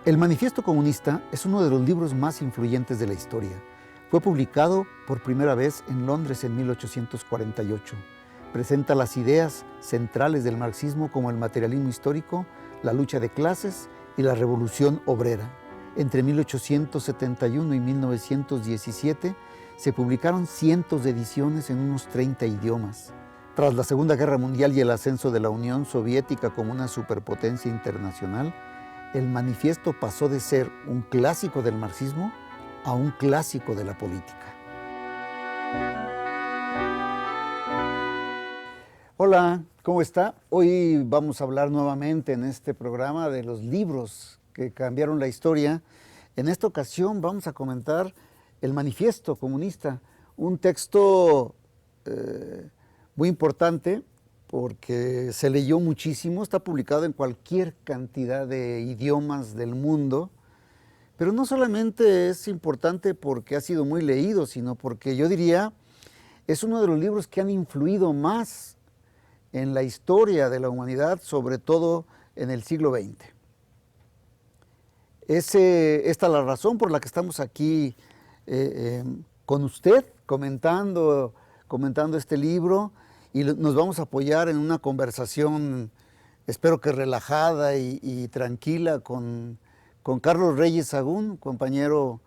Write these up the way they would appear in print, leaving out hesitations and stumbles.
El Manifiesto Comunista es uno de los libros más influyentes de la historia. Fue publicado por primera vez en Londres en 1848. Presenta las ideas centrales del marxismo como el materialismo histórico, la lucha de clases y la revolución obrera. Entre 1871 y 1917 se publicaron cientos de ediciones en unos 30 idiomas. Tras la Segunda Guerra Mundial y el ascenso de la Unión Soviética como una superpotencia internacional, el manifiesto pasó de ser un clásico del marxismo a un clásico de la política. Hola, ¿cómo está? Hoy vamos a hablar nuevamente en este programa de los libros que cambiaron la historia. En esta ocasión vamos a comentar el Manifiesto Comunista, un texto muy importante porque se leyó muchísimo, está publicado en cualquier cantidad de idiomas del mundo, pero no solamente es importante porque ha sido muy leído, sino porque yo diría es uno de los libros que han influido más en la historia de la humanidad, sobre todo en el siglo XX. Esta es la razón por la que estamos aquí con usted comentando este libro, y nos vamos a apoyar en una conversación, espero que relajada y tranquila, con Carlos Reyes Sagún, compañero,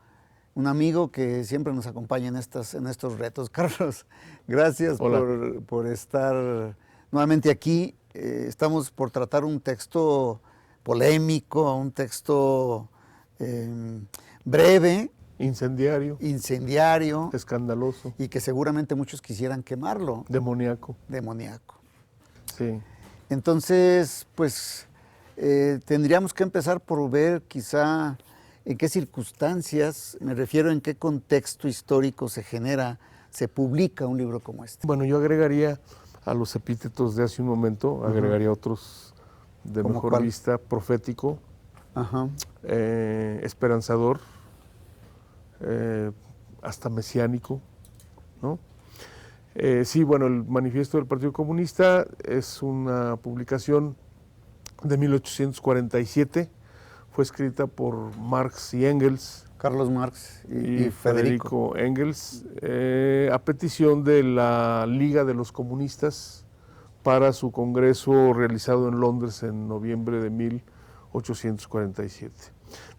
un amigo que siempre nos acompaña en estos retos. Carlos, gracias por estar nuevamente aquí. Estamos por tratar un texto polémico, un texto breve, incendiario, escandaloso, y que seguramente muchos quisieran quemarlo. Demoníaco. Sí. Entonces, pues tendríamos que empezar por ver quizá en qué circunstancias, me refiero en qué contexto histórico se publica un libro como este. Bueno, yo agregaría a los epítetos de hace un momento, agregaría otros de mejor vista: profético, esperanzador, hasta mesiánico, ¿no? Sí, bueno, el Manifiesto del Partido Comunista es una publicación de 1847, fue escrita por Marx y Engels. Carlos Marx y Federico Engels, a petición de la Liga de los Comunistas para su congreso realizado en Londres en noviembre de 1847.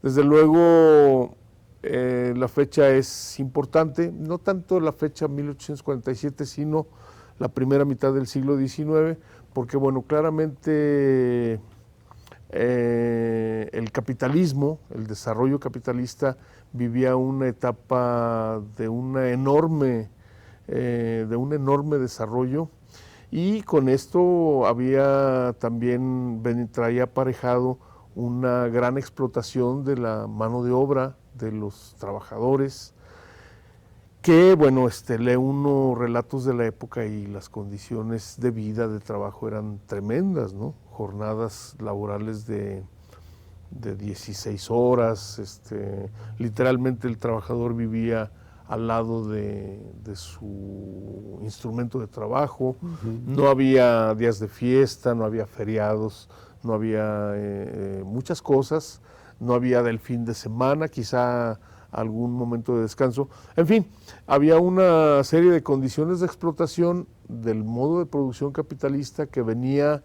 Desde luego, la fecha es importante, no tanto la fecha 1847, sino la primera mitad del siglo XIX, porque, bueno, claramente el capitalismo, el desarrollo capitalista, vivía una etapa de un enorme desarrollo, y con esto había también traía aparejado una gran explotación de la mano de obra, de los trabajadores, que, bueno, lee uno relatos de la época y las condiciones de vida, de trabajo eran tremendas, ¿no? Jornadas laborales de 16 horas, literalmente el trabajador vivía al lado de su instrumento de trabajo, no había días de fiesta, no había feriados, no había muchas cosas, no había del fin de semana, quizá algún momento de descanso. En fin, había una serie de condiciones de explotación del modo de producción capitalista que venía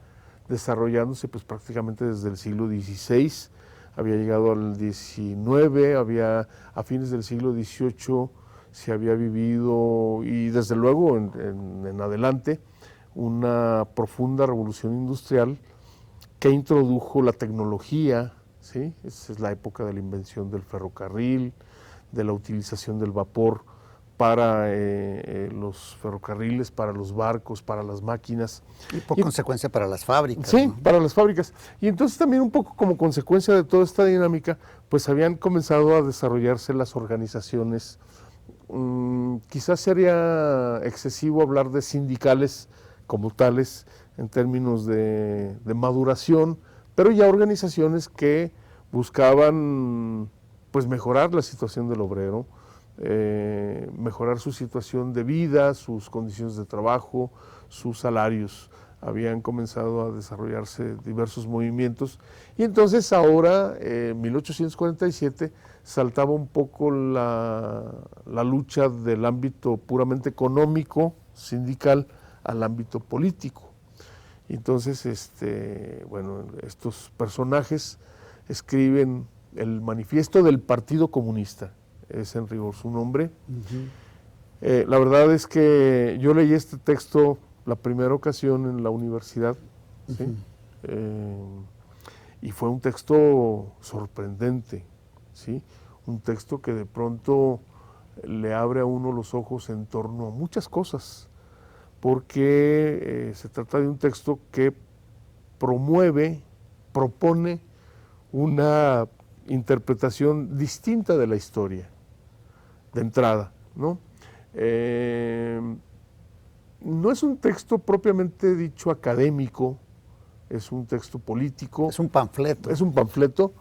desarrollándose pues prácticamente desde el siglo XVI, había llegado al XIX, a fines del siglo XVIII se había vivido, y desde luego en adelante, una profunda revolución industrial que introdujo la tecnología, ¿sí? Esa es la época de la invención del ferrocarril, de la utilización del vapor para los ferrocarriles, para los barcos, para las máquinas. Y por consecuencia para las fábricas. Sí, ¿no? para las fábricas. Y entonces también un poco como consecuencia de toda esta dinámica, pues habían comenzado a desarrollarse las organizaciones. Quizás sería excesivo hablar de sindicales como tales en términos de maduración, pero ya organizaciones que buscaban pues mejorar la situación del obrero, mejorar su situación de vida, sus condiciones de trabajo, sus salarios. Habían comenzado a desarrollarse diversos movimientos y entonces ahora, en 1847, saltaba un poco la lucha del ámbito puramente económico, sindical, al ámbito político. Y entonces, bueno, estos personajes escriben el manifiesto del Partido Comunista, es en rigor su nombre. La verdad es que yo leí este texto la primera ocasión en la universidad, ¿sí? Y fue un texto sorprendente, ¿sí? Un texto que de pronto le abre a uno los ojos en torno a muchas cosas, porque se trata de un texto que propone una interpretación distinta de la historia, de entrada, ¿no? No es un texto propiamente dicho académico, es un texto político. Es un panfleto. Es un panfleto,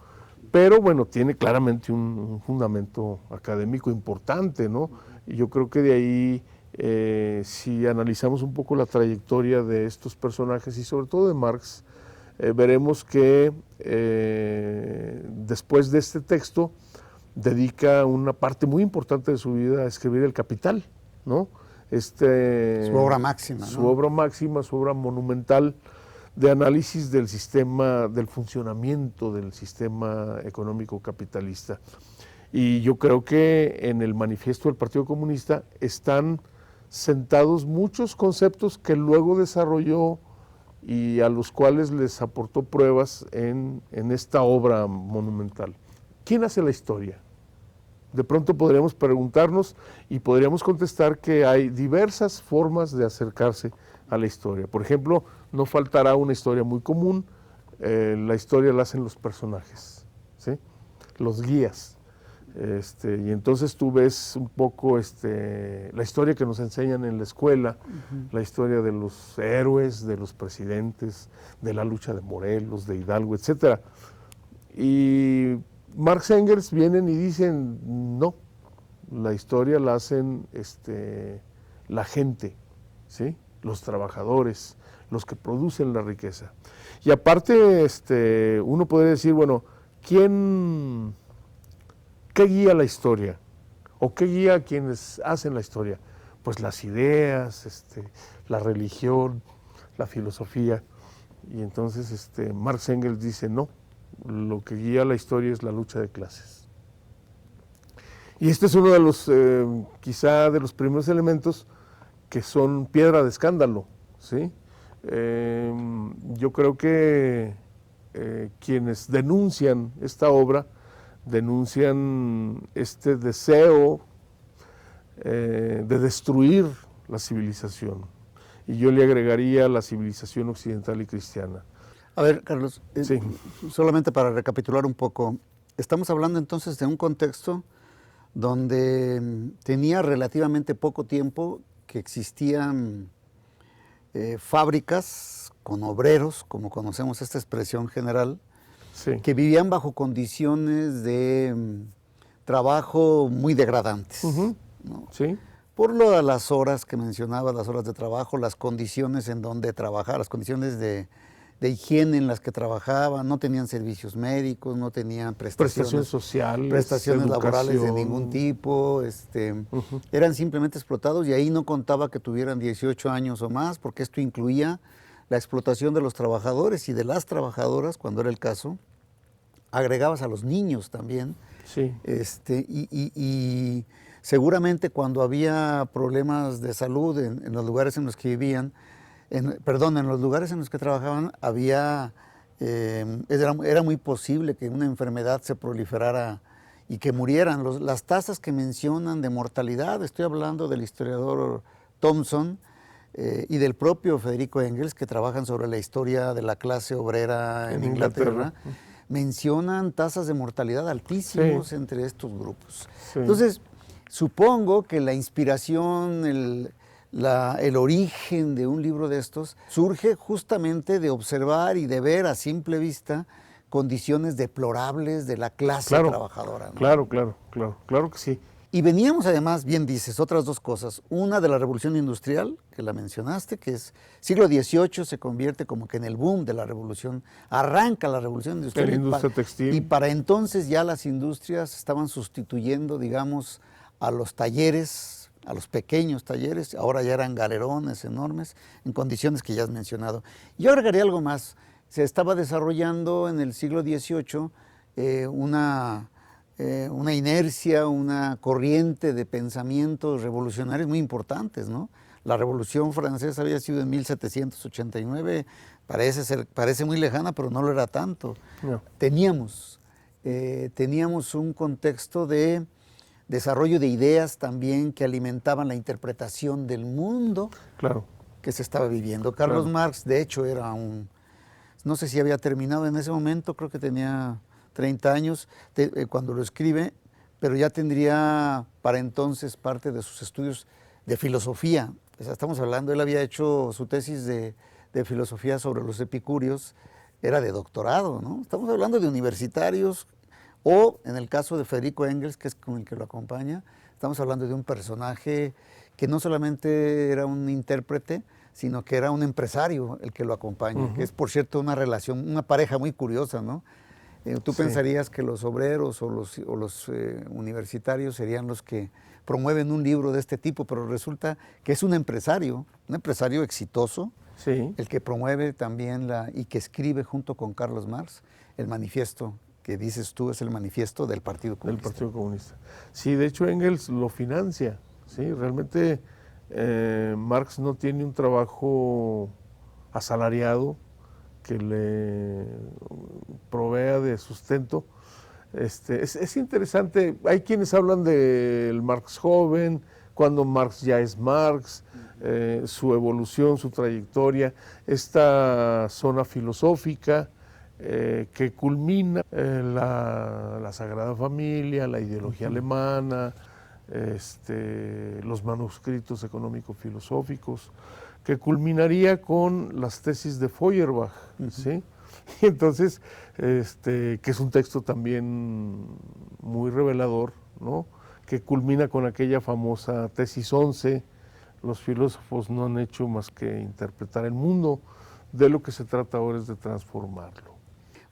pero bueno, tiene claramente un fundamento académico importante, ¿no? Y yo creo que de ahí, si analizamos un poco la trayectoria de estos personajes y sobre todo de Marx, veremos que después de este texto dedica una parte muy importante de su vida a escribir El Capital, ¿no? Su obra máxima, ¿no? Su obra máxima, su obra monumental de análisis del sistema, del funcionamiento del sistema económico capitalista. Y yo creo que en el manifiesto del Partido Comunista están sentados muchos conceptos que luego desarrolló y a los cuales les aportó pruebas en esta obra monumental. ¿Quién hace la historia? De pronto podríamos preguntarnos y podríamos contestar que hay diversas formas de acercarse a la historia. Por ejemplo, no faltará una historia muy común, la historia la hacen los personajes, ¿sí? Los guías. Y entonces tú ves un poco la historia que nos enseñan en la escuela, la historia de los héroes, de los presidentes, de la lucha de Morelos, de Hidalgo, etc. Y Marx y Engels vienen y dicen, no, la historia la hacen la gente, ¿sí? Los trabajadores, los que producen la riqueza. Y aparte, uno podría decir, bueno, ¿qué guía la historia? ¿O qué guía a quienes hacen la historia? Pues las ideas, la religión, la filosofía. Y entonces Marx y Engels dicen, no, lo que guía la historia es la lucha de clases. Y este es uno de los, quizá de los primeros elementos que son piedra de escándalo, ¿sí? Yo creo que quienes denuncian esta obra, denuncian este deseo de destruir la civilización. Y yo le agregaría la civilización occidental y cristiana. A ver, Carlos, Sí. solamente para recapitular un poco, estamos hablando entonces de un contexto donde tenía relativamente poco tiempo que existían fábricas con obreros, como conocemos esta expresión general, Sí. que vivían bajo condiciones de trabajo muy degradantes, ¿no? Sí. Por las horas que mencionaba, las horas de trabajo, las condiciones en donde trabajar, las condiciones de higiene en las que trabajaban, no tenían servicios médicos, no tenían Prestaciones sociales, prestaciones laborales de educación. ningún tipo, eran simplemente explotados y ahí no contaba que tuvieran 18 años o más, porque esto incluía la explotación de los trabajadores y de las trabajadoras, cuando era el caso. Agregabas a los niños también. Sí. Y seguramente cuando había problemas de salud en los lugares en los que vivían, en los lugares en los que trabajaban, era muy posible que una enfermedad se proliferara y que murieran. Las tasas que mencionan de mortalidad, estoy hablando del historiador Thompson y del propio Federico Engels, que trabajan sobre la historia de la clase obrera en Inglaterra, mencionan tasas de mortalidad altísimos entre estos grupos. Sí. Entonces, supongo que la inspiración, el origen de un libro de estos surge justamente de observar y de ver a simple vista condiciones deplorables de la clase trabajadora, ¿no? Claro que sí. Y veníamos además, bien dices, otras dos cosas. Una de la revolución industrial, que la mencionaste, que es siglo XVIII, se convierte como que en el boom de la revolución, arranca la revolución industrial. La industria textil. Y para entonces ya las industrias estaban sustituyendo, digamos, a los talleres, a los pequeños talleres, ahora ya eran galerones enormes, en condiciones que ya has mencionado. Yo agregaría algo más. Se estaba desarrollando en el siglo XVIII una inercia, una corriente de pensamientos revolucionarios muy importantes, ¿no? La Revolución Francesa había sido en 1789, parece muy lejana, pero no lo era tanto. No. Teníamos un contexto de desarrollo de ideas también que alimentaban la interpretación del mundo que se estaba viviendo. Carlos Marx, de hecho, no sé si había terminado en ese momento, creo que tenía 30 años cuando lo escribe, pero ya tendría para entonces parte de sus estudios de filosofía. O sea, estamos hablando, él había hecho su tesis de filosofía sobre los epicúreos, era de doctorado, ¿no? Estamos hablando de universitarios, o en el caso de Federico Engels, que es con el que lo acompaña, estamos hablando de un personaje que no solamente era un intérprete, sino que era un empresario el que lo acompaña, que es, por cierto, una pareja muy curiosa, ¿no? Tú pensarías que los obreros o los universitarios serían los que promueven un libro de este tipo, pero resulta que es un empresario exitoso, el que promueve también y que escribe junto con Carlos Marx el manifiesto que dices tú es el manifiesto del Partido Comunista. Del Partido Comunista. Sí, de hecho Engels lo financia, ¿sí? Realmente Marx no tiene un trabajo asalariado que le provea de sustento. Es interesante, hay quienes hablan del Marx joven, cuando Marx ya es Marx, su evolución, su trayectoria, esta zona filosófica que culmina la Sagrada Familia, la ideología alemana, los manuscritos económico-filosóficos, que culminaría con las tesis de Feuerbach, ¿sí? Y entonces, que es un texto también muy revelador, ¿no? Que culmina con aquella famosa tesis 11, los filósofos no han hecho más que interpretar el mundo, de lo que se trata ahora es de transformarlo.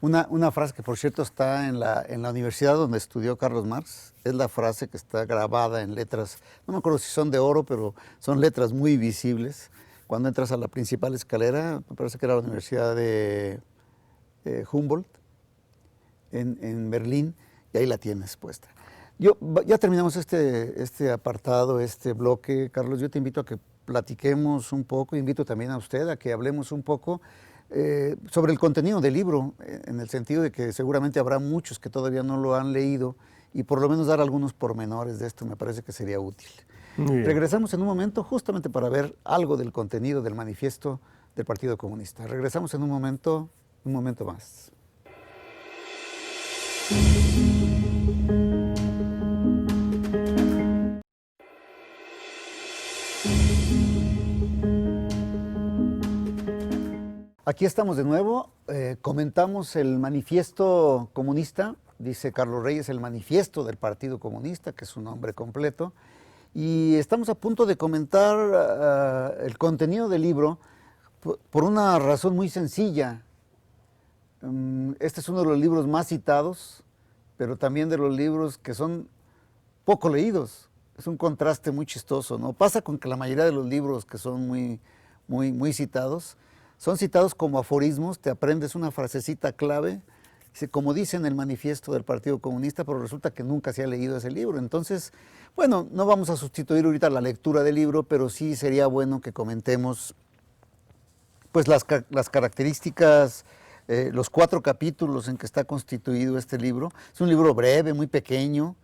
Una frase que, por cierto, está en la universidad donde estudió Carlos Marx, es la frase que está grabada en letras, no me acuerdo si son de oro, pero son letras muy visibles. Cuando entras a la principal escalera, me parece que era la Universidad de Humboldt, en Berlín, y ahí la tienes puesta. Ya terminamos este apartado, este bloque, Carlos. Yo te invito a que platiquemos un poco, invito también a usted a que hablemos un poco sobre el contenido del libro, en el sentido de que seguramente habrá muchos que todavía no lo han leído, y por lo menos dar algunos pormenores de esto me parece que sería útil. Regresamos en un momento justamente para ver algo del contenido del manifiesto del Partido Comunista. Regresamos en un momento más. Aquí estamos de nuevo, comentamos el manifiesto comunista, dice Carlos Reyes, el manifiesto del Partido Comunista, que es su nombre completo, y estamos a punto de comentar el contenido del libro por una razón muy sencilla. Este es uno de los libros más citados, pero también de los libros que son poco leídos. Es un contraste muy chistoso, ¿no? Pasa con que la mayoría de los libros que son muy citados, son citados como aforismos, te aprendes una frasecita clave, como dice en el manifiesto del Partido Comunista, pero resulta que nunca se ha leído ese libro. Entonces, bueno, no vamos a sustituir ahorita la lectura del libro, pero sí sería bueno que comentemos pues las características los 4 capítulos en que está constituido este libro. Es un libro breve, muy pequeño.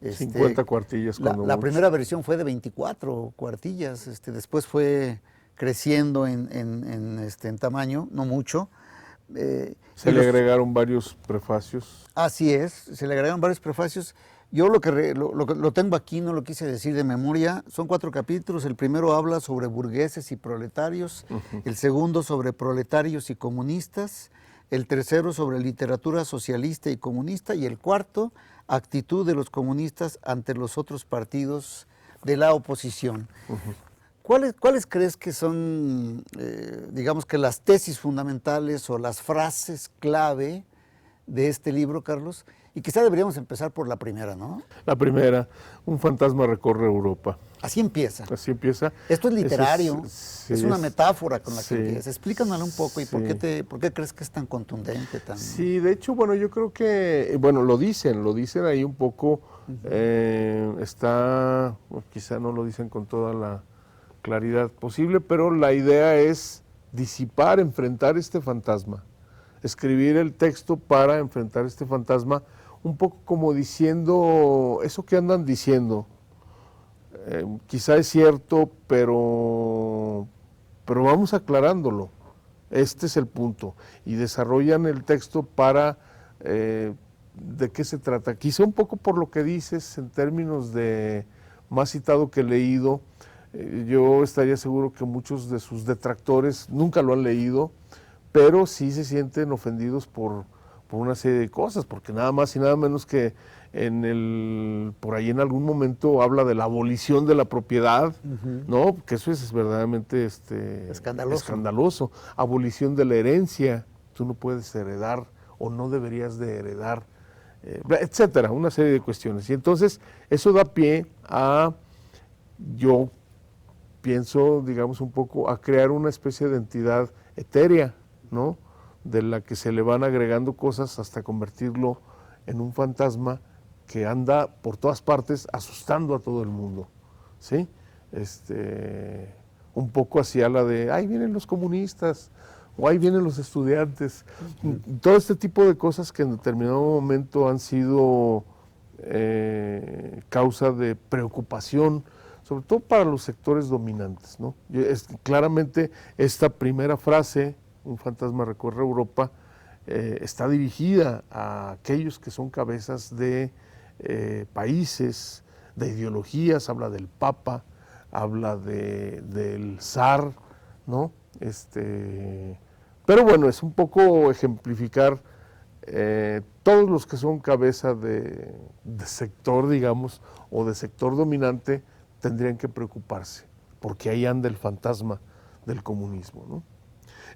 50 cuartillas. La primera versión fue de 24 cuartillas, después fue creciendo en tamaño, no mucho. Se le agregaron varios prefacios. Así es, se le agregaron varios prefacios. Yo lo tengo aquí, no lo quise decir de memoria. Son 4 capítulos. El primero habla sobre burgueses y proletarios, el segundo sobre proletarios y comunistas, el tercero sobre literatura socialista y comunista, y el cuarto, actitud de los comunistas ante los otros partidos de la oposición. ¿Cuáles crees que son, digamos que las tesis fundamentales o las frases clave de este libro, Carlos? Y quizá deberíamos empezar por la primera, ¿no? La primera, un fantasma recorre Europa. Así empieza. Así empieza. Esto es literario, es una metáfora con la que sí, empieza. Explícanoslo un poco y sí. ¿por qué crees que es tan contundente? Sí, de hecho, bueno, yo creo que, bueno, lo dicen ahí un poco, está, bueno, quizá no lo dicen con toda la claridad posible, pero la idea es disipar, enfrentar este fantasma, escribir el texto para enfrentar este fantasma, un poco como diciendo, eso que andan diciendo, quizá es cierto, pero vamos aclarándolo. Este es el punto. Y desarrollan el texto para, ¿de qué se trata? Quizá un poco por lo que dices en términos de más citado que leído. Yo estaría seguro que muchos de sus detractores nunca lo han leído, pero sí se sienten ofendidos por una serie de cosas, porque nada más y nada menos que por ahí en algún momento habla de la abolición de la propiedad, ¿no? Que eso es verdaderamente escandaloso. Abolición de la herencia, tú no puedes heredar o no deberías de heredar, etcétera, una serie de cuestiones. Y entonces eso da pie a, yo pienso, digamos un poco, a crear una especie de entidad etérea, ¿no? De la que se le van agregando cosas hasta convertirlo en un fantasma que anda por todas partes asustando a todo el mundo, ¿sí? Un poco hacia la de, ahí vienen los comunistas, o ahí vienen los estudiantes. Todo este tipo de cosas que en determinado momento han sido causa de preocupación, sobre todo para los sectores dominantes, ¿no? Claramente esta primera frase, un fantasma recorre Europa, está dirigida a aquellos que son cabezas de países, de ideologías, habla del Papa, habla del zar, ¿no? Pero bueno, es un poco ejemplificar todos los que son cabeza de sector, digamos, o de sector dominante, tendrían que preocuparse, porque ahí anda el fantasma del comunismo, ¿no?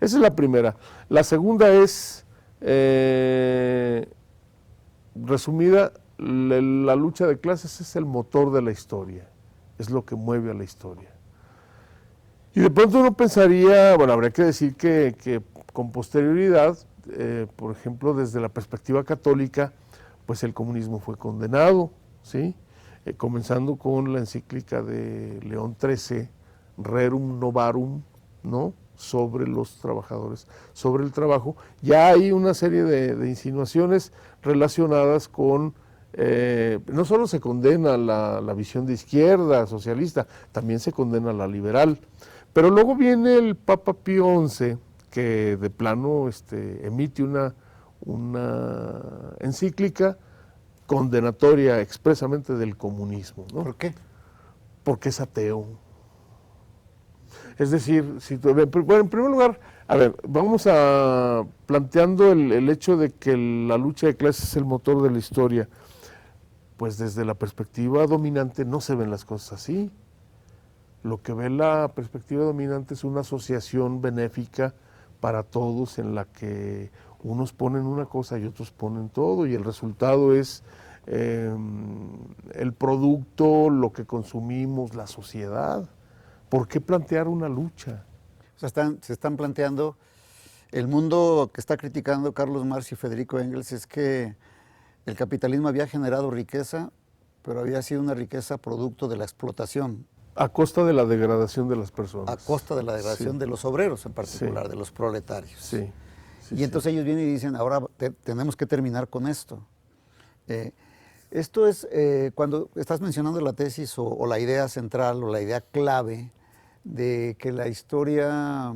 Esa es la primera. La segunda es, resumida, la lucha de clases es el motor de la historia, es lo que mueve a la historia. Y de pronto uno pensaría, bueno, habría que decir que con posterioridad, por ejemplo, desde la perspectiva católica, pues el comunismo fue condenado, ¿sí? Comenzando con la encíclica de León XIII, Rerum Novarum, ¿no? Sobre los trabajadores, sobre el trabajo. Ya hay una serie de insinuaciones relacionadas con, no solo se condena la visión de izquierda, socialista, también se condena la liberal. Pero luego viene el Papa Pío XI, que de plano emite una encíclica condenatoria expresamente del comunismo, ¿no? ¿Por qué? Porque es ateo. Es decir, en primer lugar, a ver, vamos a planteando el hecho de que la lucha de clases es el motor de la historia. Pues desde la perspectiva dominante no se ven las cosas así. Lo que ve la perspectiva dominante es una asociación benéfica para todos en la que unos ponen una cosa y otros ponen todo, y el resultado es el producto, lo que consumimos, la sociedad. ¿Por qué plantear una lucha? O sea, se están planteando, el mundo que está criticando Carlos Marx y Federico Engels es que el capitalismo había generado riqueza, pero había sido una riqueza producto de la explotación. A costa de la degradación de las personas. A costa de la degradación de los obreros en particular, de los proletarios. Sí. sí, Y sí. entonces ellos vienen y dicen, ahora tenemos que terminar con esto. Esto es cuando estás mencionando la tesis o la idea central o la idea clave de que la historia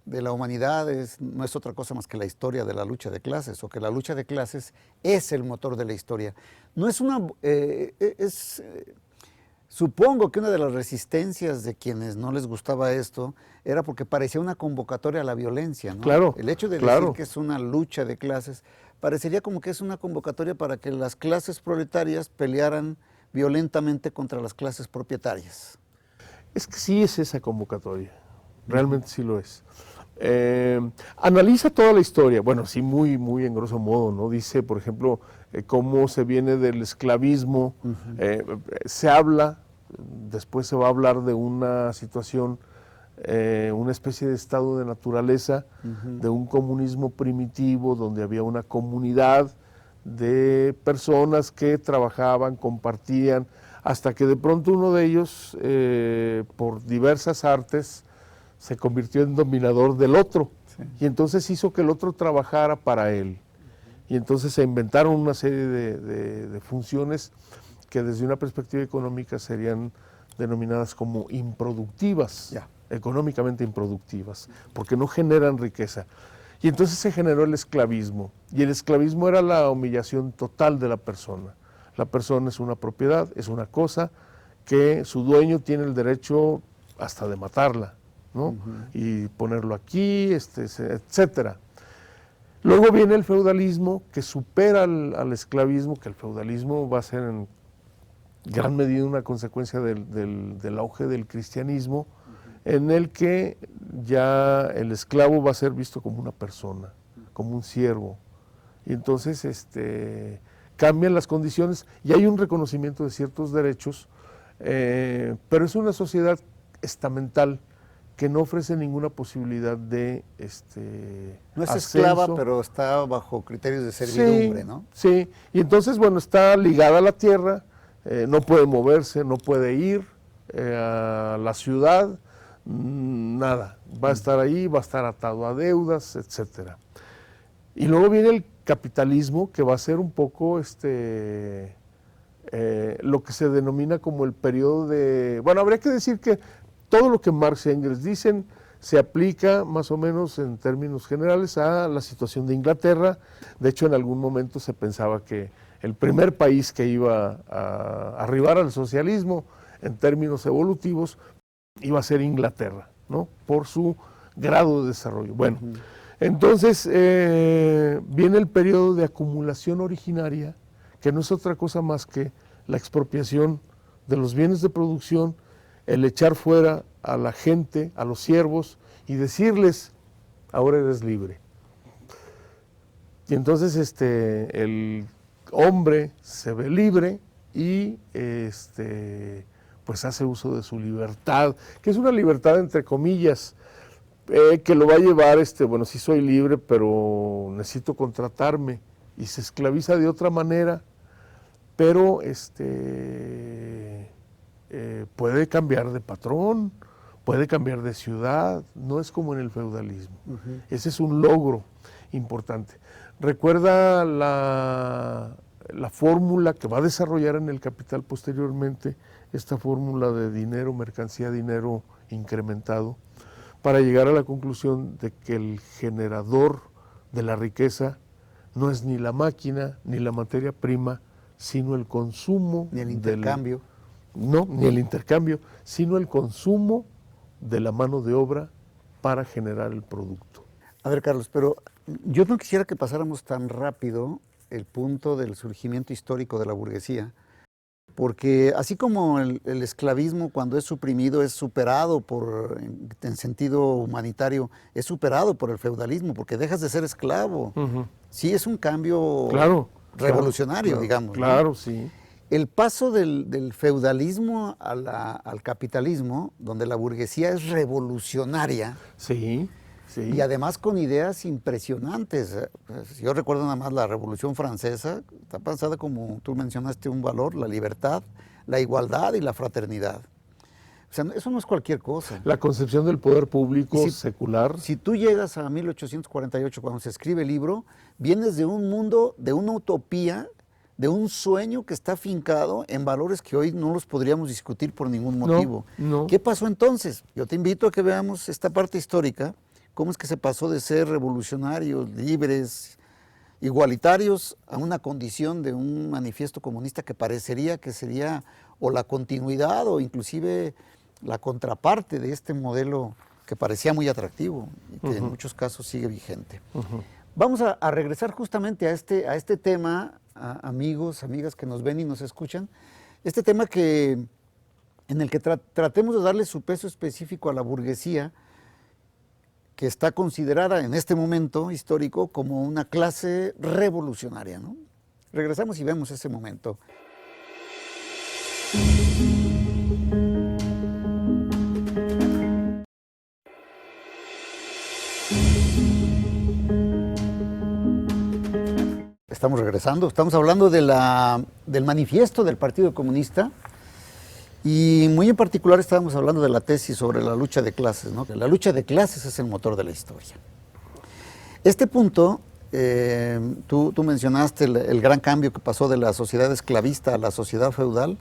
de la humanidad no es otra cosa más que la historia de la lucha de clases, o que la lucha de clases es el motor de la historia. No es una... supongo que una de las resistencias de quienes no les gustaba esto era porque parecía una convocatoria a la violencia, ¿no? Claro, El hecho de decir claro. que es una lucha de clases parecería como que es una convocatoria para que las clases proletarias pelearan violentamente contra las clases propietarias. Es que sí es esa convocatoria, realmente sí lo es. Analiza toda la historia, bueno, sí muy, muy en grosso modo, ¿no? Dice, por ejemplo, cómo se viene del esclavismo, se habla, después se va a hablar de una situación, una especie de estado de naturaleza, de un comunismo primitivo, donde había una comunidad de personas que trabajaban, compartían, hasta que de pronto uno de ellos, por diversas artes, se convirtió en dominador del otro, sí. Y entonces hizo que el otro trabajara para él. Y entonces se inventaron una serie de funciones que desde una perspectiva económica serían denominadas como improductivas, yeah. Económicamente improductivas, porque no generan riqueza. Y entonces se generó el esclavismo, y el esclavismo era la humillación total de la persona. La persona es una propiedad, es una cosa que su dueño tiene el derecho hasta de matarla, ¿no? Y ponerlo aquí, etcétera. Luego viene el feudalismo, que supera al esclavismo, que el feudalismo va a ser en gran medida una consecuencia del auge del cristianismo, en el que ya el esclavo va a ser visto como una persona, como un siervo. Y entonces cambian las condiciones y hay un reconocimiento de ciertos derechos, pero es una sociedad estamental que no ofrece ninguna posibilidad de no es ascenso. esclava, pero está bajo criterios de servidumbre, sí, ¿no? Sí, y entonces, bueno, está ligada a la tierra, no puede moverse, no puede ir a la ciudad, nada, va a estar ahí, va a estar atado a deudas, etcétera. Y luego viene el capitalismo, que va a ser un poco lo que se denomina como el periodo de... Bueno, habría que decir que todo lo que Marx y Engels dicen se aplica más o menos en términos generales a la situación de Inglaterra. De hecho, en algún momento se pensaba que el primer país que iba a arribar al socialismo en términos evolutivos iba a ser Inglaterra, ¿no? Por su grado de desarrollo. Bueno, entonces viene el periodo de acumulación originaria, que no es otra cosa más que la expropiación de los bienes de producción, el echar fuera a la gente, a los siervos, y decirles, ahora eres libre. Y entonces el hombre se ve libre y pues hace uso de su libertad, que es una libertad entre comillas, que lo va a llevar, bueno, sí soy libre, pero necesito contratarme, y se esclaviza de otra manera, pero puede cambiar de patrón, puede cambiar de ciudad, no es como en el feudalismo. Ese es un logro importante. Recuerda la fórmula que va a desarrollar en el Capital posteriormente, esta fórmula de dinero, mercancía, dinero incrementado, para llegar a la conclusión de que el generador de la riqueza no es ni la máquina, ni la materia prima, sino el consumo. Ni el intercambio. No, ni el intercambio, sino el consumo de la mano de obra para generar el producto. A ver, Carlos, pero yo no quisiera que pasáramos tan rápido el punto del surgimiento histórico de la burguesía, porque así como el esclavismo, cuando es suprimido, es superado en sentido humanitario, es superado por el feudalismo, porque dejas de ser esclavo. Sí, es un cambio revolucionario, digamos. Claro, ¿no? Sí. El paso del feudalismo al capitalismo, donde la burguesía es revolucionaria, sí. Y además con ideas impresionantes. Yo recuerdo nada más la Revolución Francesa, está pensada como tú mencionaste un valor, la libertad, la igualdad y la fraternidad. O sea, eso no es cualquier cosa. La concepción del poder público secular. Si tú llegas a 1848, cuando se escribe el libro, vienes de un mundo, de una utopía, de un sueño que está fincado en valores que hoy no los podríamos discutir por ningún motivo. No. ¿Qué pasó entonces? Yo te invito a que veamos esta parte histórica, cómo es que se pasó de ser revolucionarios, libres, igualitarios, a una condición de un manifiesto comunista que parecería que sería o la continuidad o inclusive la contraparte de este modelo que parecía muy atractivo y que en muchos casos sigue vigente. Vamos a regresar justamente a este tema, amigos, amigas que nos ven y nos escuchan, este tema en el que tratemos de darle su peso específico a la burguesía, que está considerada en este momento histórico como una clase revolucionaria, ¿no? Regresamos y vemos ese momento. Estamos regresando, estamos hablando del manifiesto del Partido Comunista y muy en particular estábamos hablando de la tesis sobre la lucha de clases, ¿no? Que la lucha de clases es el motor de la historia. Este punto, tú mencionaste el gran cambio que pasó de la sociedad esclavista a la sociedad feudal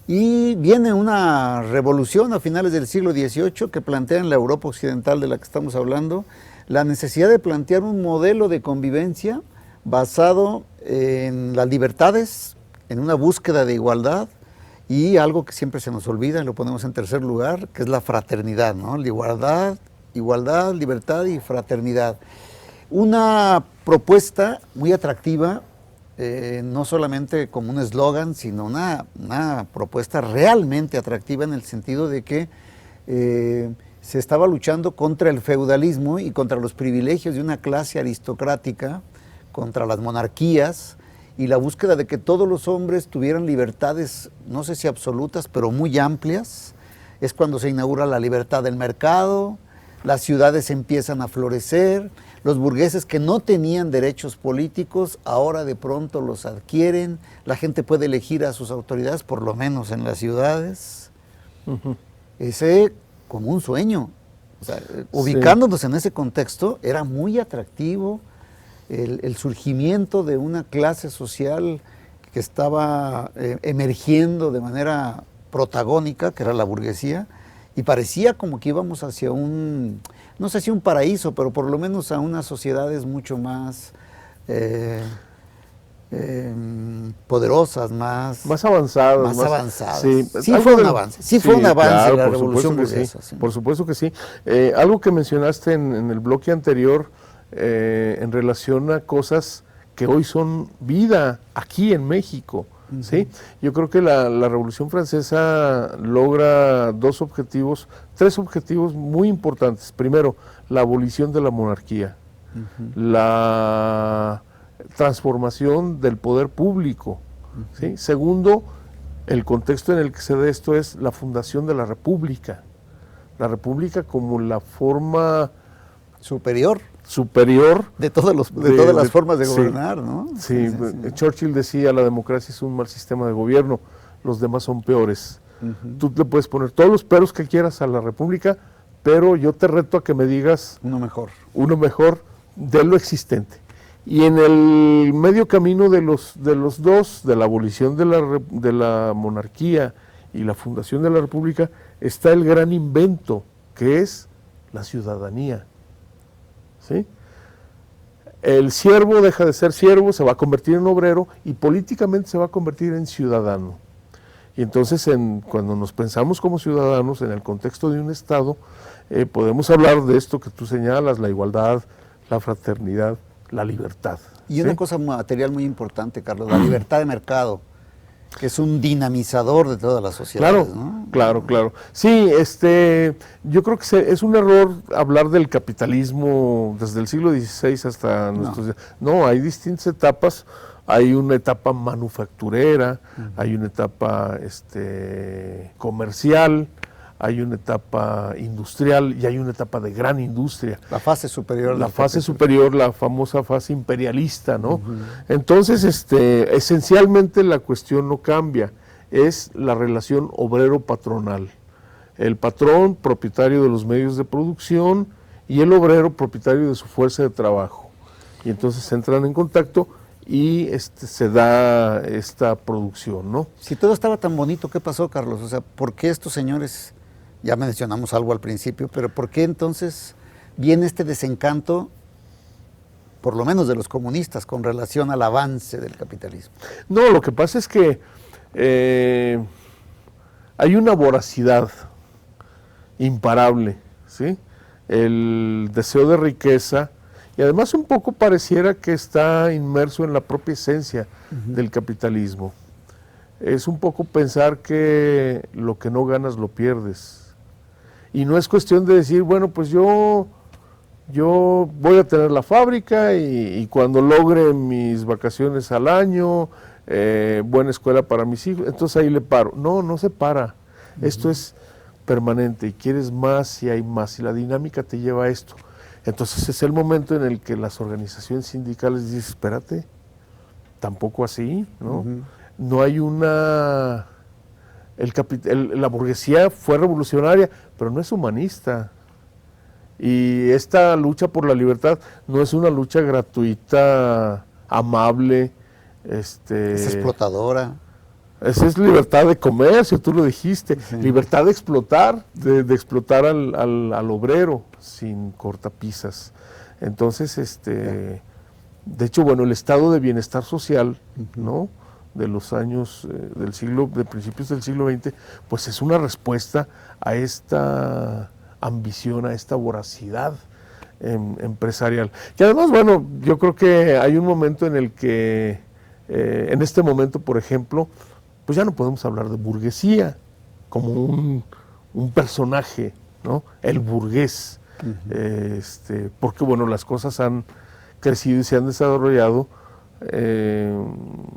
y viene una revolución a finales del siglo XVIII que plantea en la Europa occidental de la que estamos hablando la necesidad de plantear un modelo de convivencia basado en las libertades, en una búsqueda de igualdad y algo que siempre se nos olvida, lo ponemos en tercer lugar, que es la fraternidad, ¿no? La igualdad, libertad y fraternidad. Una propuesta muy atractiva, no solamente como un eslogan, sino una propuesta realmente atractiva en el sentido de que se estaba luchando contra el feudalismo y contra los privilegios de una clase aristocrática, contra las monarquías y la búsqueda de que todos los hombres tuvieran libertades, no sé si absolutas, pero muy amplias. Es cuando se inaugura la libertad del mercado, las ciudades empiezan a florecer, los burgueses que no tenían derechos políticos ahora de pronto los adquieren, la gente puede elegir a sus autoridades, por lo menos en las ciudades. Ese como un sueño, o sea, ubicándonos en ese contexto, era muy atractivo el surgimiento de una clase social que estaba emergiendo de manera protagónica, que era la burguesía, y parecía como que íbamos hacia no sé si un paraíso, pero por lo menos a unas sociedades mucho más poderosas, más avanzadas. Más avanzadas. Sí, fue un avance. Sí, fue un avance, claro, la revolución burguesa. Sí. Por supuesto que sí. Algo que mencionaste en el bloque anterior, en relación a cosas que hoy son vida aquí en México. ¿Sí? Yo creo que la Revolución Francesa logra tres objetivos muy importantes. Primero, la abolición de la monarquía, la transformación del poder público. ¿Sí? Segundo, el contexto en el que se da esto es la fundación de la República. La República como la forma superior de todas las formas de gobernar, ¿no? Sí, Churchill decía, la democracia es un mal sistema de gobierno, los demás son peores. Tú le puedes poner todos los peros que quieras a la república, pero yo te reto a que me digas uno mejor de lo existente. Y en el medio camino de los dos, de la abolición de la monarquía y la fundación de la república, está el gran invento, que es la ciudadanía. ¿Sí? El siervo deja de ser siervo, se va a convertir en obrero y políticamente se va a convertir en ciudadano. Y entonces cuando nos pensamos como ciudadanos en el contexto de un Estado, podemos hablar de esto que tú señalas, la igualdad, la fraternidad, la libertad. Y una cosa material muy importante, Carlos, la libertad de mercado, que es un dinamizador de todas las sociedades, Claro, claro. Sí, yo creo que es un error hablar del capitalismo desde el siglo XVI hasta nuestros días. No, hay distintas etapas. Hay una etapa manufacturera, hay una etapa comercial, hay una etapa industrial y hay una etapa de gran industria. La fase superior. La fase superior, la famosa fase imperialista, ¿no? Entonces, esencialmente la cuestión no cambia, es la relación obrero-patronal. El patrón, propietario de los medios de producción, y el obrero, propietario de su fuerza de trabajo. Y entonces entran en contacto y se da esta producción, ¿no? Si todo estaba tan bonito, ¿qué pasó, Carlos? O sea, ¿por qué estos señores, ya mencionamos algo al principio, pero por qué entonces viene este desencanto, por lo menos de los comunistas, con relación al avance del capitalismo? No, lo que pasa es que hay una voracidad imparable, ¿sí? El deseo de riqueza, y además un poco pareciera que está inmerso en la propia esencia del capitalismo. Es un poco pensar que lo que no ganas lo pierdes. Y no es cuestión de decir, bueno, pues yo voy a tener la fábrica y cuando logre mis vacaciones al año, buena escuela para mis hijos, entonces ahí le paro. No, no se para. Esto es permanente y quieres más y hay más y la dinámica te lleva a esto. Entonces es el momento en el que las organizaciones sindicales dicen, espérate, tampoco así, ¿no? No hay una... la burguesía fue revolucionaria, pero no es humanista. Y esta lucha por la libertad no es una lucha gratuita, amable. Es explotadora. Esa es libertad de comercio, tú lo dijiste, Sí. Libertad de explotar, de explotar al obrero sin cortapisas. Entonces, de hecho, bueno, el estado de bienestar social, ¿no? De los años de principios del siglo XX, pues es una respuesta a esta ambición, a esta voracidad empresarial. Y además, bueno, yo creo que hay un momento en el que, en este momento, por ejemplo, pues ya no podemos hablar de burguesía como un personaje, ¿no? El burgués, porque bueno, las cosas han crecido y se han desarrollado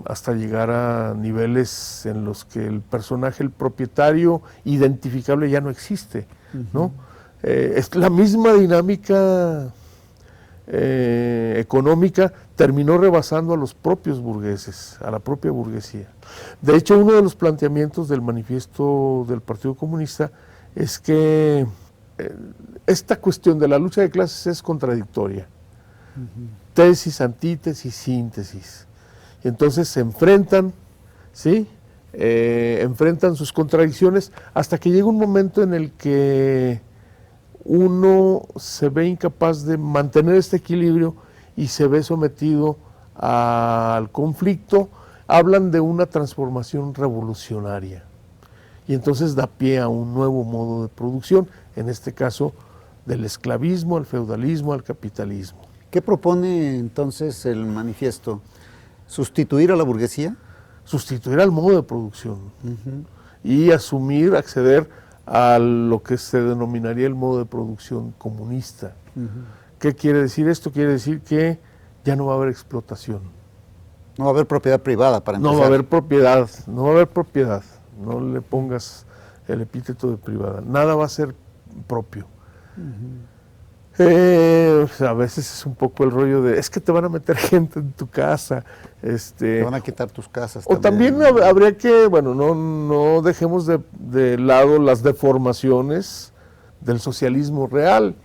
hasta llegar a niveles en los que el personaje, el propietario identificable ya no existe, ¿no? Es la misma dinámica económica terminó rebasando a los propios burgueses, a la propia burguesía. De hecho, uno de los planteamientos del manifiesto del Partido Comunista es que esta cuestión de la lucha de clases es contradictoria. Tesis, antítesis, síntesis. Y entonces se enfrentan, ¿sí? Enfrentan sus contradicciones hasta que llega un momento en el que uno se ve incapaz de mantener este equilibrio y se ve sometido al conflicto. Hablan de una transformación revolucionaria y entonces da pie a un nuevo modo de producción, en este caso del esclavismo, al feudalismo, al capitalismo. ¿Qué propone entonces el manifiesto? ¿Sustituir a la burguesía? Sustituir al modo de producción y asumir, acceder a lo que se denominaría el modo de producción comunista. ¿Qué quiere decir esto? Quiere decir que ya no va a haber explotación. No va a haber propiedad privada, para empezar. No va a haber propiedad, no va a haber propiedad. No le pongas el epíteto de privada. Nada va a ser propio. A veces es un poco el rollo de, es que te van a meter gente en tu casa. Te van a quitar tus casas. O también habría que, bueno, no dejemos de lado las deformaciones del socialismo real.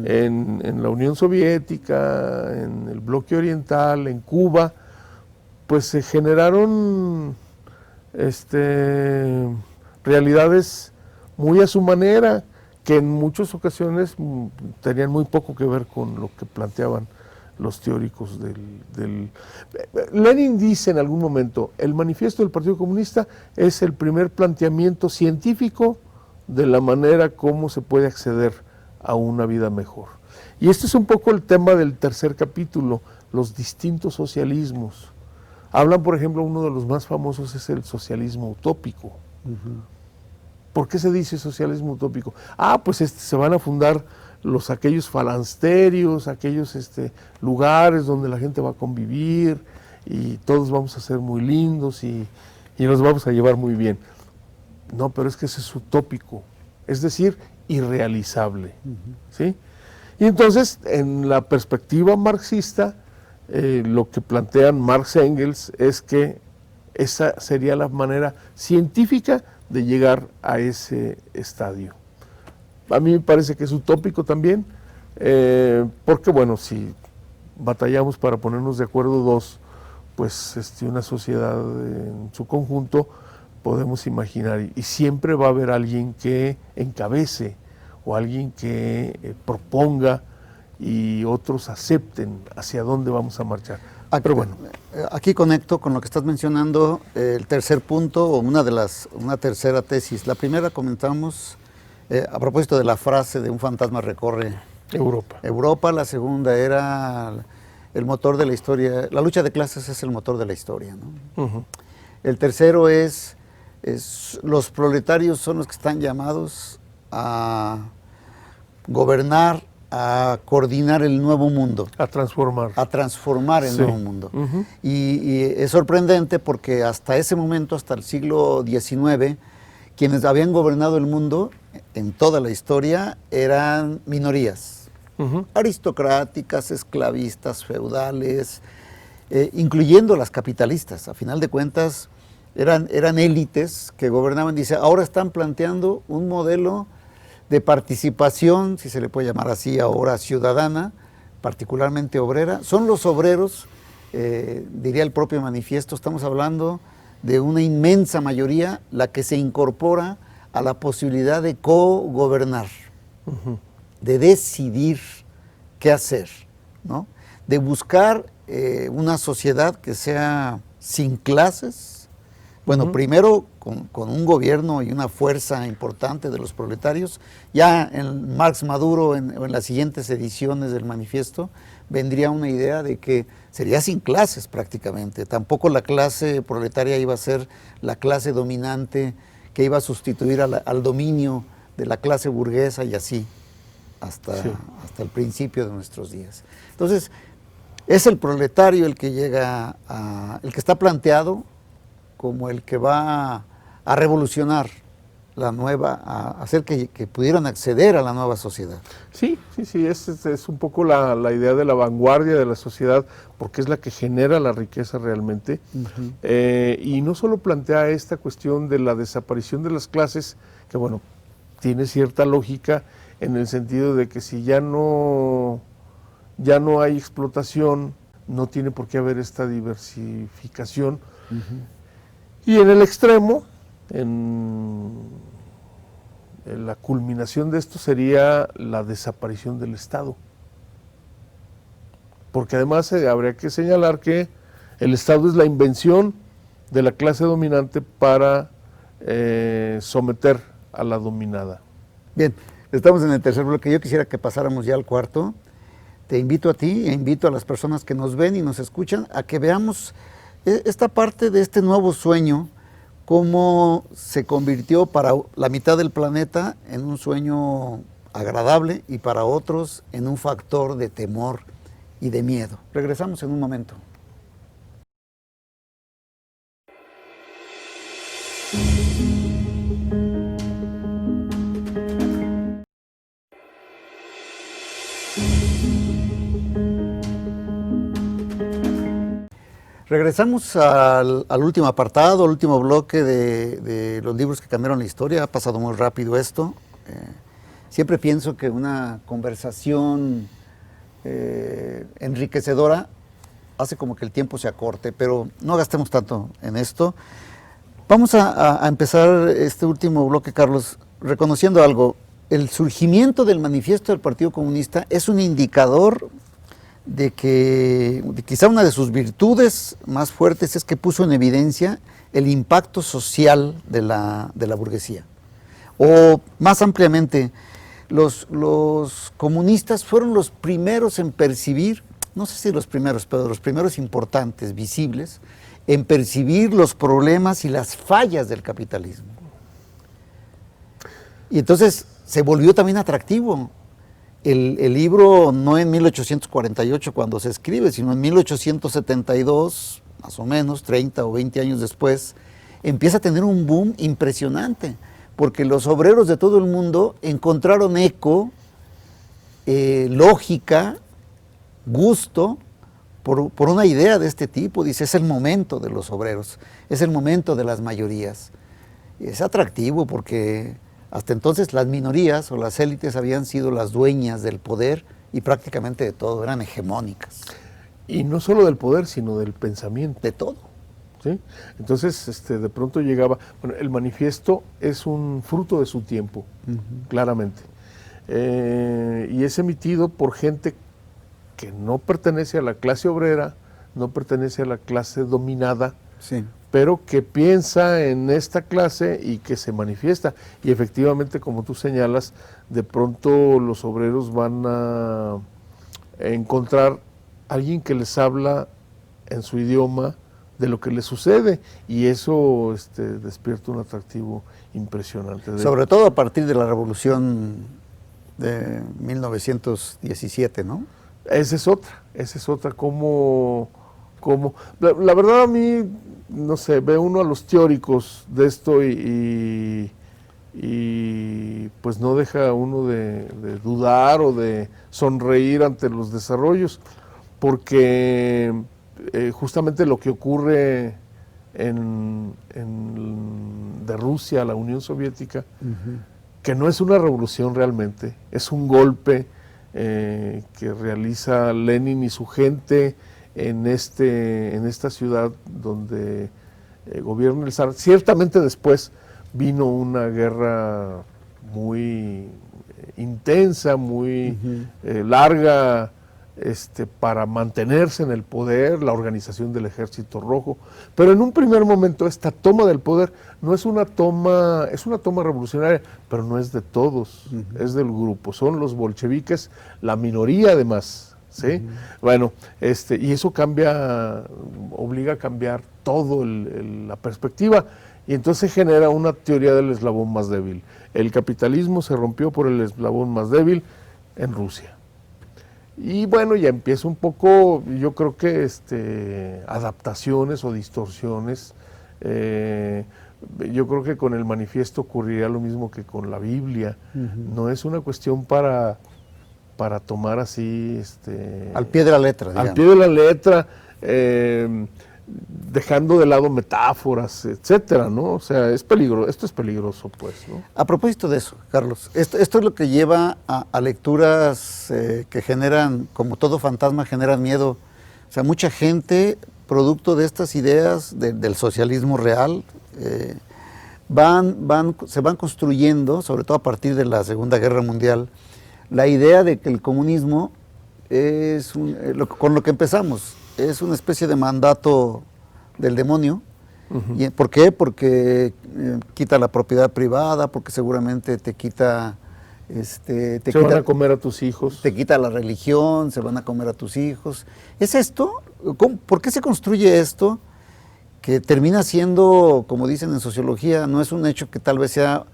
En la Unión Soviética, en el bloque oriental, en Cuba, pues se generaron realidades muy a su manera, que en muchas ocasiones tenían muy poco que ver con lo que planteaban los teóricos del... Lenin dice en algún momento, el manifiesto del Partido Comunista es el primer planteamiento científico de la manera como se puede acceder a una vida mejor. Y este es un poco el tema del tercer capítulo, los distintos socialismos. Hablan, por ejemplo, uno de los más famosos es el socialismo utópico. ¿Por qué se dice socialismo utópico? Pues se van a fundar aquellos falansterios, aquellos lugares donde la gente va a convivir y todos vamos a ser muy lindos y nos vamos a llevar muy bien. No, pero es que ese es utópico, es decir, irrealizable. ¿Sí? Y entonces, en la perspectiva marxista, lo que plantean Marx y Engels es que esa sería la manera científica de llegar a ese estadio. a mí me parece que es utópico también, porque bueno, si batallamos para ponernos de acuerdo dos, pues una sociedad en su conjunto, podemos imaginar, y siempre va a haber alguien que encabece o alguien que proponga y otros acepten hacia dónde vamos a marchar. Pero bueno. Aquí conecto con lo que estás mencionando, el tercer punto o una tercera tesis. La primera comentamos a propósito de la frase de un fantasma recorre Europa. La segunda era el motor de la historia, la lucha de clases es el motor de la historia, ¿no? Uh-huh. El tercero es los proletarios son los que están llamados a gobernar, a coordinar el nuevo mundo. A transformar el nuevo mundo. Uh-huh. Y es sorprendente porque hasta ese momento, hasta el siglo XIX, quienes habían gobernado el mundo en toda la historia eran minorías. Uh-huh. Aristocráticas, esclavistas, feudales, incluyendo las capitalistas. A final de cuentas, eran élites que gobernaban. Dice, ahora están planteando un modelo de participación, si se le puede llamar así ahora, ciudadana, particularmente obrera. Son los obreros, diría el propio manifiesto, estamos hablando de una inmensa mayoría la que se incorpora a la posibilidad de co-gobernar, uh-huh, de decidir qué hacer, ¿no? De buscar una sociedad que sea sin clases. Bueno, uh-huh, primero con un gobierno y una fuerza importante de los proletarios. Ya en Marx Maduro, en las siguientes ediciones del manifiesto, vendría una idea de que sería sin clases prácticamente. Tampoco la clase proletaria iba a ser la clase dominante que iba a sustituir al dominio de la clase burguesa y así hasta el principio de nuestros días. Entonces, es el proletario el que llega el que está planteado como el que va a revolucionar la nueva, a hacer que pudieran acceder a la nueva sociedad. Sí, es un poco la idea de la vanguardia de la sociedad, porque es la que genera la riqueza realmente. Uh-huh. Y no solo plantea esta cuestión de la desaparición de las clases, que bueno, tiene cierta lógica en el sentido de que si ya no hay explotación, no tiene por qué haber esta diversificación. Uh-huh. Y en el extremo, en la culminación de esto sería la desaparición del Estado. Porque además habría que señalar que el Estado es la invención de la clase dominante para someter a la dominada. Bien, estamos en el tercer bloque. Yo quisiera que pasáramos ya al cuarto. Te invito a ti e invito a las personas que nos ven y nos escuchan a que veamos esta parte de este nuevo sueño, cómo se convirtió para la mitad del planeta en un sueño agradable y para otros en un factor de temor y de miedo. Regresamos en un momento. Regresamos al último apartado, al último bloque de los libros que cambiaron la historia. Ha pasado muy rápido esto. Siempre pienso que una conversación enriquecedora hace como que el tiempo se acorte, pero no gastemos tanto en esto. Vamos a empezar este último bloque, Carlos, reconociendo algo. El surgimiento del manifiesto del Partido Comunista es un indicador de que quizá una de sus virtudes más fuertes es que puso en evidencia el impacto social de la burguesía. O más ampliamente, los comunistas fueron los primeros en percibir, no sé si los primeros, pero los primeros importantes, visibles, en percibir los problemas y las fallas del capitalismo. Y entonces se volvió también atractivo. El libro no en 1848 cuando se escribe, sino en 1872, más o menos, 30 o 20 años después, empieza a tener un boom impresionante, porque los obreros de todo el mundo encontraron eco, lógica, gusto, por una idea de este tipo. Dice, es el momento de los obreros, es el momento de las mayorías. Es atractivo porque Hasta entonces las minorías o las élites habían sido las dueñas del poder y prácticamente de todo, eran hegemónicas. Y no solo del poder, sino del pensamiento. De todo. ¿Sí? Entonces, de pronto llegaba, bueno, el manifiesto es un fruto de su tiempo, claramente. Y es emitido por gente que no pertenece a la clase obrera, no pertenece a la clase dominada, Sí. pero que piensa en esta clase y que se manifiesta. Y efectivamente, como tú señalas, de pronto los obreros van a encontrar a alguien que les habla en su idioma de lo que les sucede, y eso despierta un atractivo impresionante. Sobre todo a partir de la Revolución de 1917, ¿no? Esa es otra, la verdad a mí, no sé, ve uno a los teóricos de esto y pues no deja uno de dudar o de sonreír ante los desarrollos, porque justamente lo que ocurre de Rusia a la Unión Soviética, que no es una revolución realmente, es un golpe que realiza Lenin y su gente en esta ciudad donde gobierna el zar. Ciertamente después vino una guerra muy intensa, muy larga, para mantenerse en el poder, la organización del Ejército Rojo, pero en un primer momento esta toma del poder no es una toma, es una toma revolucionaria, pero no es de todos, es del grupo, son los bolcheviques, la minoría además, ¿sí? Bueno, y eso obliga a cambiar todo la perspectiva, y entonces se genera una teoría del eslabón más débil. El capitalismo se rompió por el eslabón más débil en Rusia. Y bueno, ya empieza un poco, yo creo que adaptaciones o distorsiones. Yo creo que con el manifiesto ocurriría lo mismo que con la Biblia. No es una cuestión para tomar así... al pie de la letra, digamos. Al pie de la letra, dejando de lado metáforas, etcétera, ¿no? O sea, esto es peligroso, pues, ¿no? A propósito de eso, Carlos, esto es lo que lleva a lecturas que generan, como todo fantasma, generan miedo. O sea, mucha gente, producto de estas ideas del socialismo real, se van construyendo, sobre todo a partir de la Segunda Guerra Mundial, la idea de que el comunismo es con lo que empezamos, es una especie de mandato del demonio. ¿Por qué? Porque quita la propiedad privada, porque seguramente te quita... van a comer a tus hijos. Te quita la religión, se van a comer a tus hijos. ¿Es esto? ¿Por qué se construye esto? Que termina siendo, como dicen en sociología, no es un hecho que tal vez sea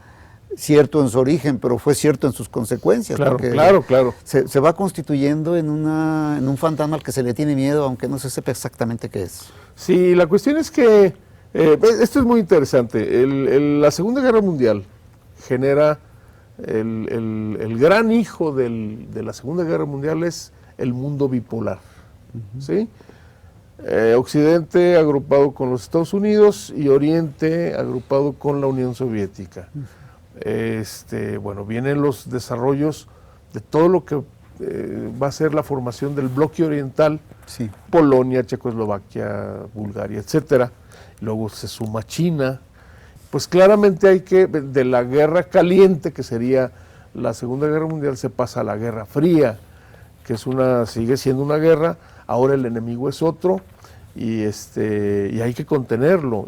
cierto en su origen, pero fue cierto en sus consecuencias. Claro, porque claro. Se va constituyendo en un fantasma al que se le tiene miedo, aunque no se sepa exactamente qué es. Sí, la cuestión es que, esto es muy interesante, la Segunda Guerra Mundial genera, el gran hijo de la Segunda Guerra Mundial es el mundo bipolar, ¿sí? Occidente agrupado con los Estados Unidos y Oriente agrupado con la Unión Soviética. Bueno, vienen los desarrollos de todo lo que va a ser la formación del bloque oriental, sí. Polonia, Checoslovaquia, Bulgaria, etcétera. Luego se suma China. Pues claramente de la guerra caliente, que sería la Segunda Guerra Mundial, se pasa a la Guerra Fría, que sigue siendo una guerra, ahora el enemigo es otro, y hay que contenerlo,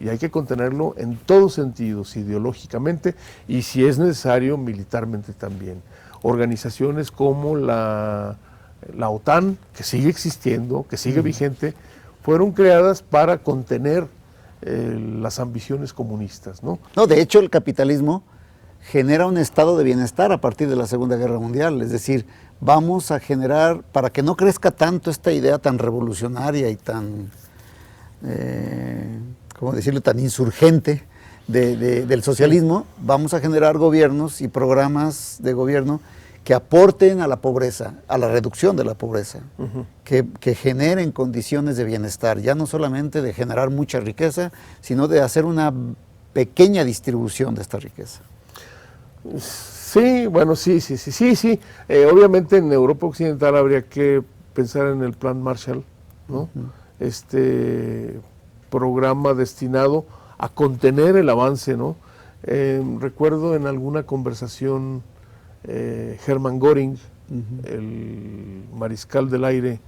en todos sentidos, ideológicamente, y si es necesario, militarmente también. Organizaciones como la OTAN, que sigue existiendo, que sigue vigente, fueron creadas para contener las ambiciones comunistas, ¿no? No, de hecho, el capitalismo genera un estado de bienestar a partir de la Segunda Guerra Mundial, es decir, vamos a generar, para que no crezca tanto esta idea tan revolucionaria y tan, ¿cómo decirlo?, tan insurgente del socialismo, vamos a generar gobiernos y programas de gobierno que aporten a la pobreza, a la reducción de la pobreza, que generen condiciones de bienestar, ya no solamente de generar mucha riqueza, sino de hacer una pequeña distribución de esta riqueza. Sí, bueno, sí. Obviamente en Europa Occidental habría que pensar en el Plan Marshall, ¿no? Este programa destinado a contener el avance, ¿no? Recuerdo en alguna conversación Hermann Göring, el mariscal del aire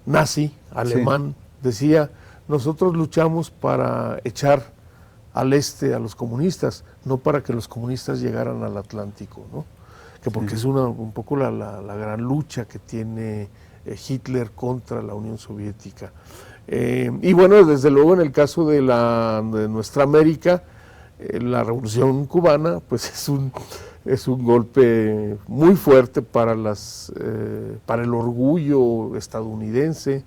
nazi, alemán, decía, nosotros luchamos para echar al este a los comunistas, no para que los comunistas llegaran al Atlántico, ¿no? Que porque es un poco la gran lucha que tiene Hitler contra la Unión Soviética. Y bueno, desde luego en el caso de nuestra América, la Revolución Cubana, pues es un golpe muy fuerte para el orgullo estadounidense.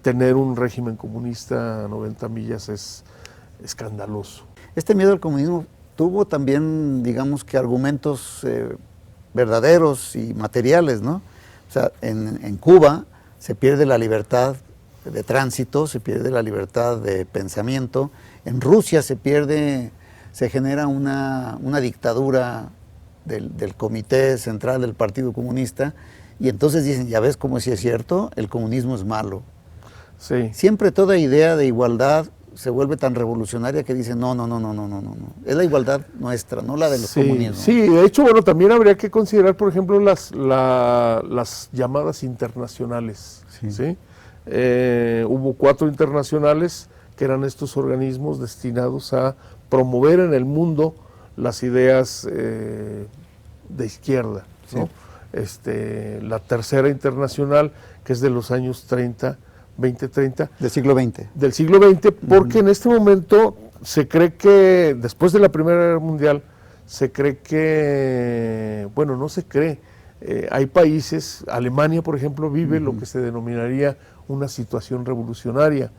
Tener un régimen comunista a 90 millas es escandaloso. Este miedo al comunismo tuvo también, digamos que argumentos verdaderos y materiales, ¿no? O sea, en Cuba se pierde la libertad de tránsito, se pierde la libertad de pensamiento. En Rusia se genera una dictadura del Comité Central del Partido Comunista, y entonces dicen, ya ves cómo sí es cierto, el comunismo es malo. Sí. Siempre toda idea de igualdad se vuelve tan revolucionaria que dicen, no, es la igualdad nuestra, no la de los comunismos. Sí, de hecho, bueno, también habría que considerar, por ejemplo, las llamadas internacionales, ¿sí? Hubo 4 internacionales que eran estos organismos destinados a promover en el mundo las ideas de izquierda, ¿no? La tercera internacional, que es de los años 20-30. Del siglo XX. Del siglo XX, porque en este momento se cree que, después de la Primera Guerra Mundial, se cree que, bueno, no se cree, hay países, Alemania, por ejemplo, vive lo que se denominaría una situación revolucionaria,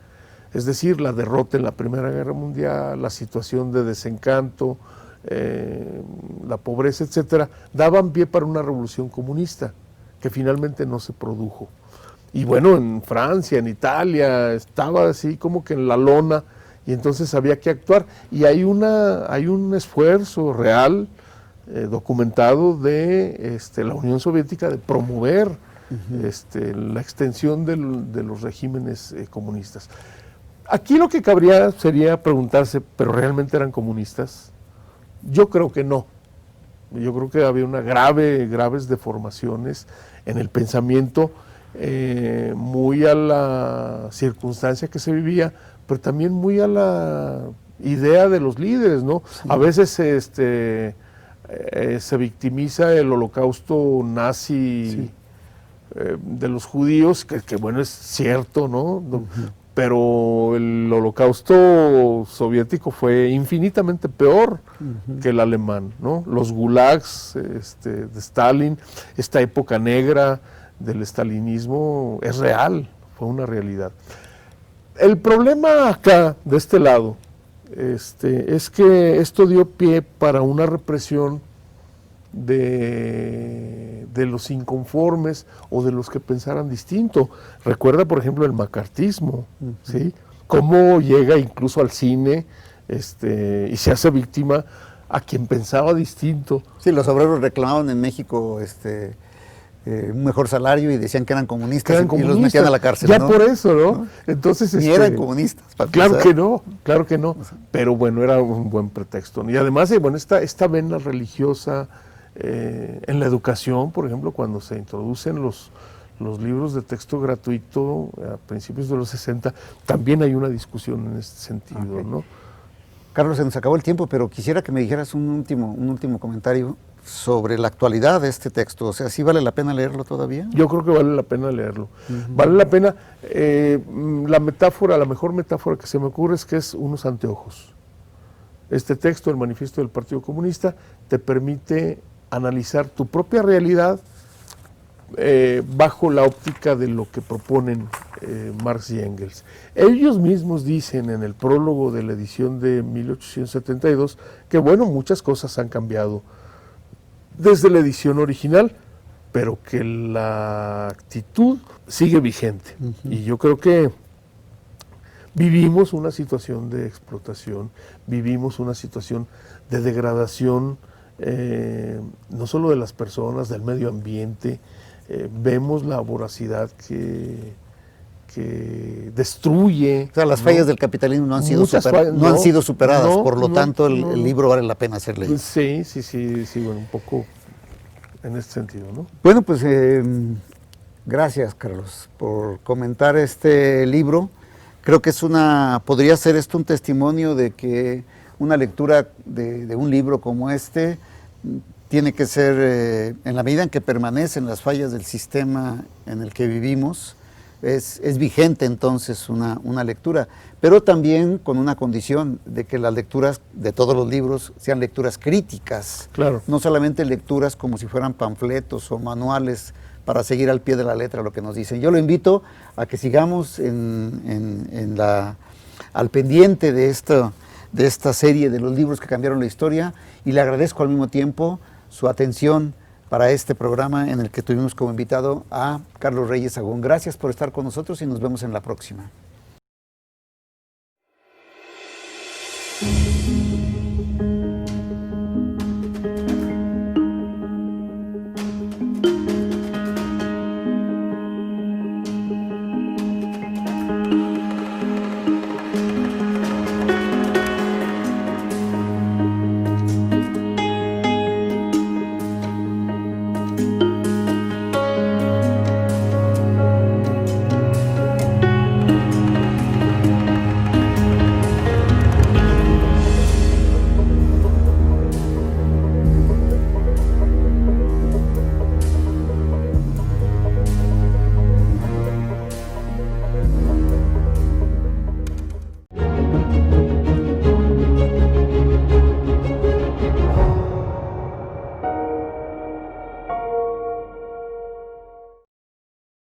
es decir, la derrota en la Primera Guerra Mundial, la situación de desencanto, la pobreza, etcétera, daban pie para una revolución comunista, que finalmente no se produjo. Y bueno, en Francia, en Italia, estaba así como que en la lona, y entonces había que actuar. Y hay un esfuerzo real, documentado de la Unión Soviética de promover la extensión de los regímenes comunistas. Aquí lo que cabría sería preguntarse, ¿pero realmente eran comunistas? Yo creo que no. Yo creo que había graves deformaciones en el pensamiento, muy a la circunstancia que se vivía, pero también muy a la idea de los líderes, ¿no? Sí. A veces se victimiza el holocausto nazi de los judíos, que bueno, es cierto, ¿no? Pero el holocausto soviético fue infinitamente peor que el alemán, ¿no? Los gulags de Stalin, esta época negra del estalinismo es real, fue una realidad. El problema acá, de este lado, es que esto dio pie para una represión de los inconformes o de los que pensaran distinto. Recuerda, por ejemplo, el macartismo, ¿sí? Cómo llega incluso al cine y se hace víctima a quien pensaba distinto. Sí, los obreros reclamaban en México un mejor salario y decían que eran comunistas, y los metían a la cárcel. Ya, ¿no? Por eso, ¿no? Entonces, ni eran comunistas. Claro que no. Pero bueno, era un buen pretexto. Y además, bueno, esta vena religiosa en la educación, por ejemplo, cuando se introducen los libros de texto gratuito a principios de los 60, también hay una discusión en este sentido, ¿no? Carlos, se nos acabó el tiempo, pero quisiera que me dijeras un último comentario sobre la actualidad de este texto. O sea, ¿sí vale la pena leerlo todavía? Yo creo que vale la pena leerlo. Vale la pena. La mejor metáfora que se me ocurre es que es unos anteojos. Este texto, el Manifiesto del Partido Comunista, te permite analizar tu propia realidad bajo la óptica de lo que proponen Marx y Engels. Ellos mismos dicen en el prólogo de la edición de 1872 que, bueno, muchas cosas han cambiado desde la edición original, pero que la actitud sigue vigente. Y yo creo que vivimos una situación de explotación, vivimos una situación de degradación no solo de las personas, del medio ambiente, vemos la voracidad que destruye. O sea, las fallas del capitalismo no han sido, superadas, por lo tanto el libro vale la pena ser leído. Sí, bueno, un poco en este sentido, ¿no? Bueno, pues gracias, Carlos, por comentar este libro. Creo que podría ser esto un testimonio de que una lectura de un libro como este tiene que ser, en la medida en que permanecen las fallas del sistema en el que vivimos, es vigente entonces una lectura, pero también con una condición de que las lecturas de todos los libros sean lecturas críticas, claro, no solamente lecturas como si fueran panfletos o manuales para seguir al pie de la letra lo que nos dicen. Yo lo invito a que sigamos al pendiente de esta serie de los libros que cambiaron la historia, y le agradezco al mismo tiempo su atención para este programa en el que tuvimos como invitado a Carlos Reyes Agón. Gracias por estar con nosotros y nos vemos en la próxima.